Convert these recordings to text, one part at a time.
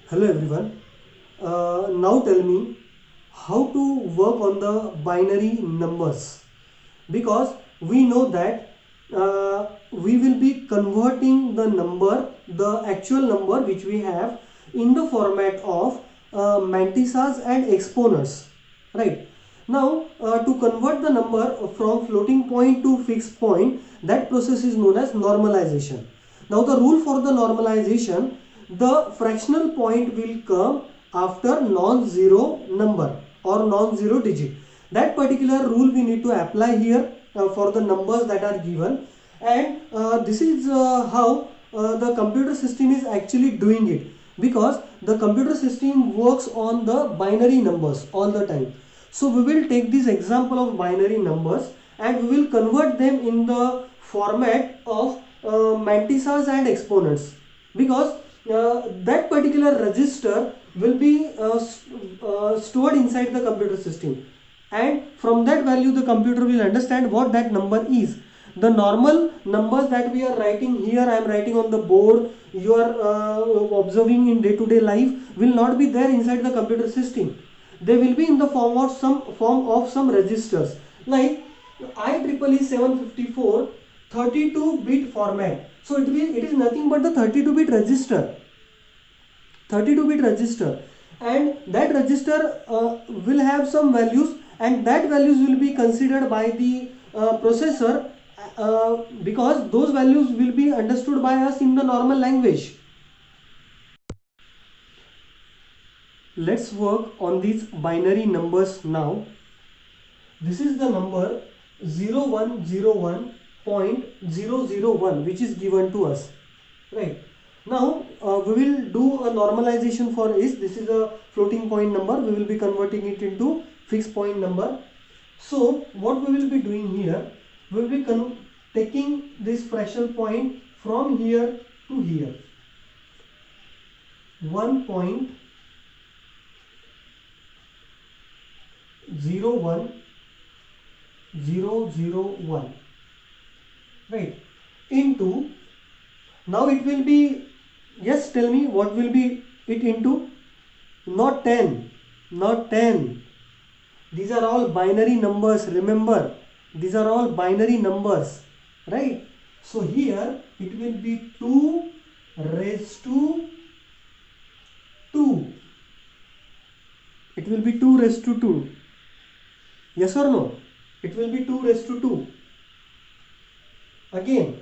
Hello everyone. Now tell me how to work on the binary numbers, because we know that we will be converting the actual number which we have in the format of mantisas and exponents, right? Now to convert the number from floating point to fixed point, that process is known as normalization. Now the rule for the normalization: the fractional point will come after non-zero number or non-zero digit. That particular rule we need to apply here for the numbers that are given, and this is how the computer system is actually doing it, because the computer system works on the binary numbers all the time. So we will take this example of binary numbers and we will convert them in the format of mantisas and exponents, because that particular register will be stored inside the computer system, and from that value the computer will understand what that number is. The normal numbers that we are writing here, I am writing on the board, you are observing in day-to-day life, will not be there inside the computer system. They will be in the form of some registers, like IEEE 754 32-bit format. So it is nothing but the 32-bit register, 32-bit register, and that register will have some values, and that values will be considered by the processor, because those values will be understood by us in the normal language. Let's work on these binary numbers now. This is the number 0101.001 which is given to us, right? Now we will do a normalization for is. This is a floating point number, we will be converting it into fixed point number. So what we will be doing here, we will be taking this fractional point from here to here, 1.01001, right, into, now it will be, yes, tell me what will be it into? Not 10, not 10. These are all binary numbers, remember, these are all binary numbers, right? So here it will be 2 raised to 2. It will be 2 raised to 2. Yes or no? It will be 2 raised to 2. Again,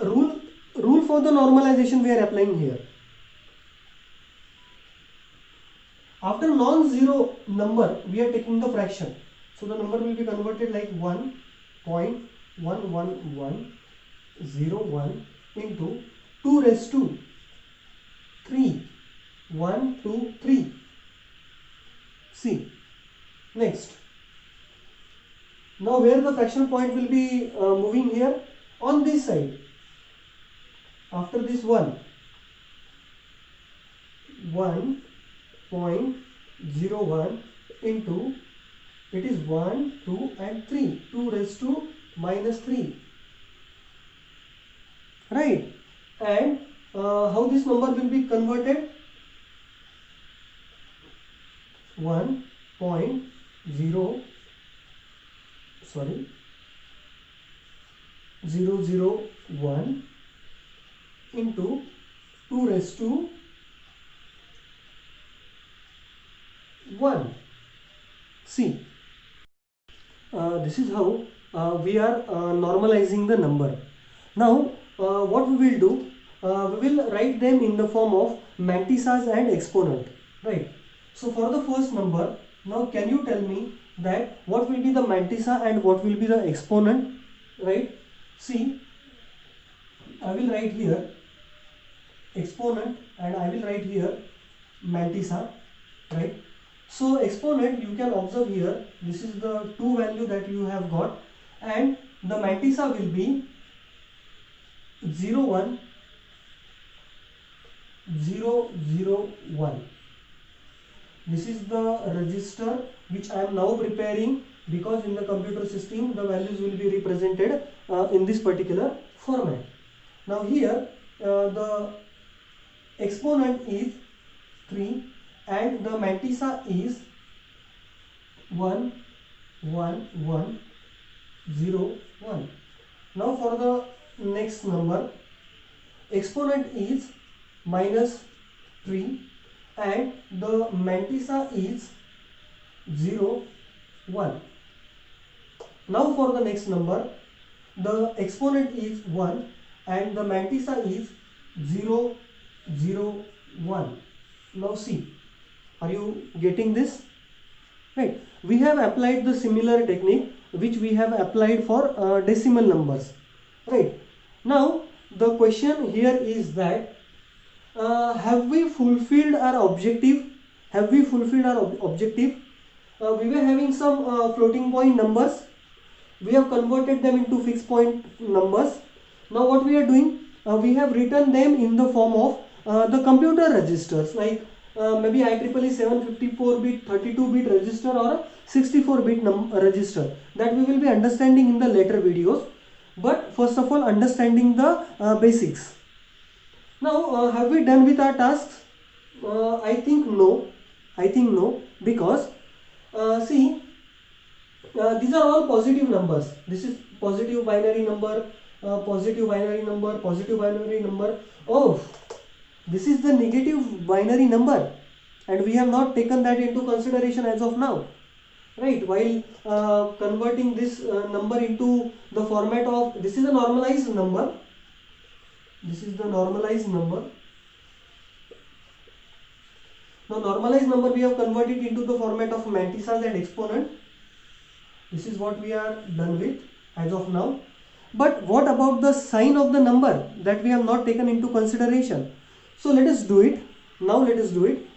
rule for the normalization we are applying here. After non-zero number, we are taking the fraction. So the number will be converted like 1.11101 into 2 raised to 3. 1, 2, 3. See. Next. Now where the fractional point will be moving here? On this side. After this 1.01 into, it is 1, 2 and 3, 2 raised to minus 3, right? And how this number will be converted? 001 into 2 raised to 1. See, this is how we are normalizing the number. Now what we will do, we will write them in the form of mantisas and exponent, right? So for the first number, now can you tell me that what will be the mantissa and what will be the exponent, right? See, I will write here exponent and I will write here mantissa, right? So exponent, you can observe here, this is the 2 value that you have got, and the mantissa will be 01001. This is the register which I am now preparing, because in the computer system the values will be represented in this particular format. Now here the exponent is 3 and the mantissa is 1 1 1 0 1. Now for the next number, exponent is minus 3 and the mantissa is 0 1. Now for the next number, the exponent is 1 and the mantissa is 0 0 1. Now see, are you getting this? Right, we have applied the similar technique which we have applied for decimal numbers. Right, now the question here is that have we fulfilled our objective? Have we fulfilled our objective? We were having some floating point numbers. We have converted them into fixed point numbers. Now what we are doing, we have written them in the form of the computer registers, like maybe IEEE 754-bit, 32-bit register or a 64-bit register, that we will be understanding in the later videos. But first of all, understanding the basics. Now have we done with our tasks? I think no. Because see, these are all positive numbers. This is positive binary number, positive binary number, positive binary number. Oh, this is the negative binary number and we have not taken that into consideration as of now. Right, while converting this number into the format of, this is a normalized number. This is the normalized number. Now normalized number we have converted into the format of mantissas and exponent. This is what we are done with as of now. But what about the sign of the number that we have not taken into consideration? So let us do it. Now let us do it.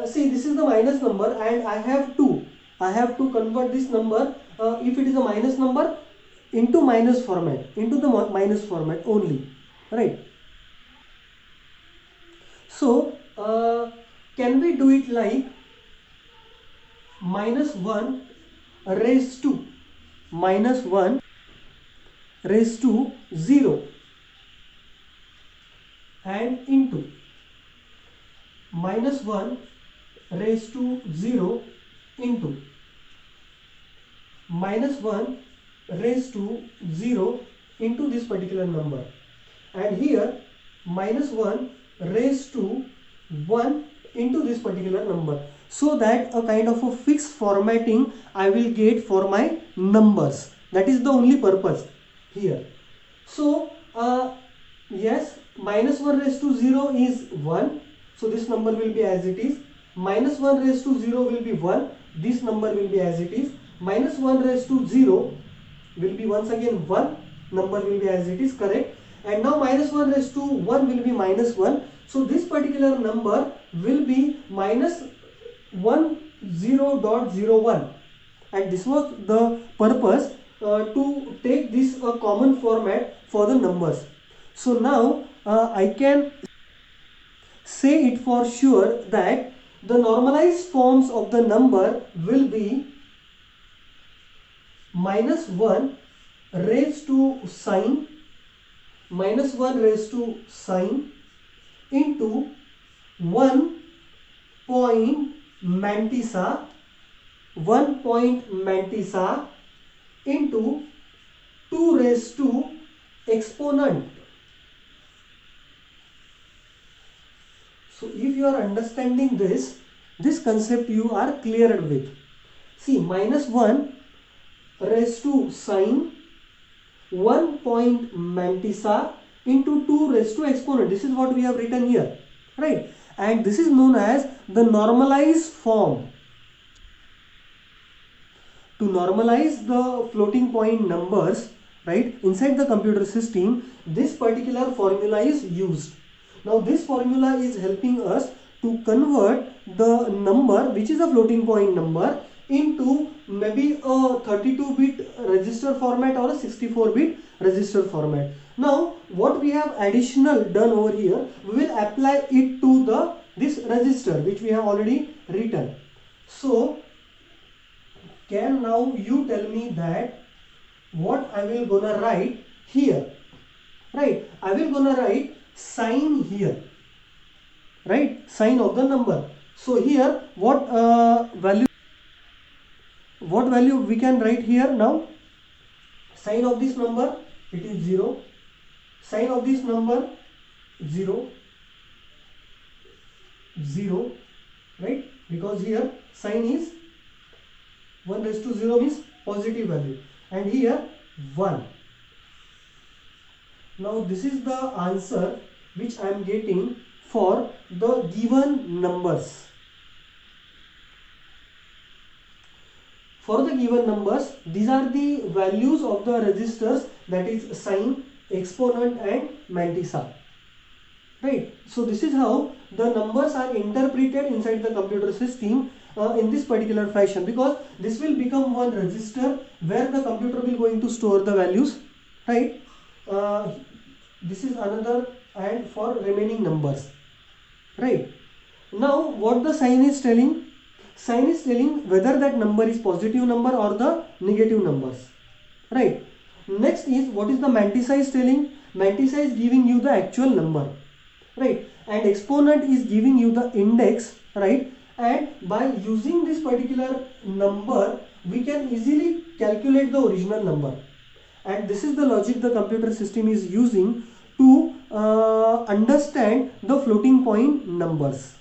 See, this is the minus number and I have to convert this number, if it is a minus number, into minus format, into the minus format only. Right. So can we do it like minus 1 raised to minus 1 raised to 0 and into minus 1 raised to 0 into minus 1 raised to 0 into this particular number, and here minus 1 raised to 1 into this particular number, so that a kind of a fixed formatting I will get for my numbers. That is the only purpose here. So yes, minus 1 raised to 0 is 1, so this number will be as it is. Minus 1 raised to 0 will be 1, this number will be as it is. Minus 1 raised to 0 will be once again 1, number will be as it is, correct. And now minus 1 raised to 1 will be minus 1, so this particular number will be minus 10.01, and this was the purpose to take this common format for the numbers. So now I can say it for sure that the normalized forms of the number will be minus 1 raised to sine, minus 1 raised to sine into 1 point mantissa, 1 point mantissa into 2 raised to exponent. So if you are understanding this concept you are cleared with. See, minus 1 raised to sine, 1 point mantissa into 2 raised to exponent. This is what we have written here, right? And this is known as the normalized form. To normalize the floating point numbers, right, inside the computer system, this particular formula is used. Now this formula is helping us to convert the number which is a floating point number into maybe a 32-bit register format or a 64-bit register format. Now what we have additional done over here, we will apply it to this register which we have already written. So can now you tell me that what I will gonna write here, right? I will gonna write sine here. right? Sign of the number. So here what value we can write here now? Sign of this number, it is 0. Sign of this number, 0, 0, right? Because here sign is 1 raised to 0 means positive value, and here 1. Now this is the answer which I am getting for the given numbers. For the given numbers, these are the values of the registers, that is sign, exponent and mantissa. Right. So this is how the numbers are interpreted inside the computer system in this particular fashion, because this will become one register where the computer will going to store the values, right? This is another, and for remaining numbers, right? Now what the sign is telling? Sign is telling whether that number is positive number or the negative numbers, right? Next is, what is the mantissa is telling? Mantissa is giving you the actual number, right? And exponent is giving you the index, right? And by using this particular number, we can easily calculate the original number. And this is the logic the computer system is using to understand the floating point numbers.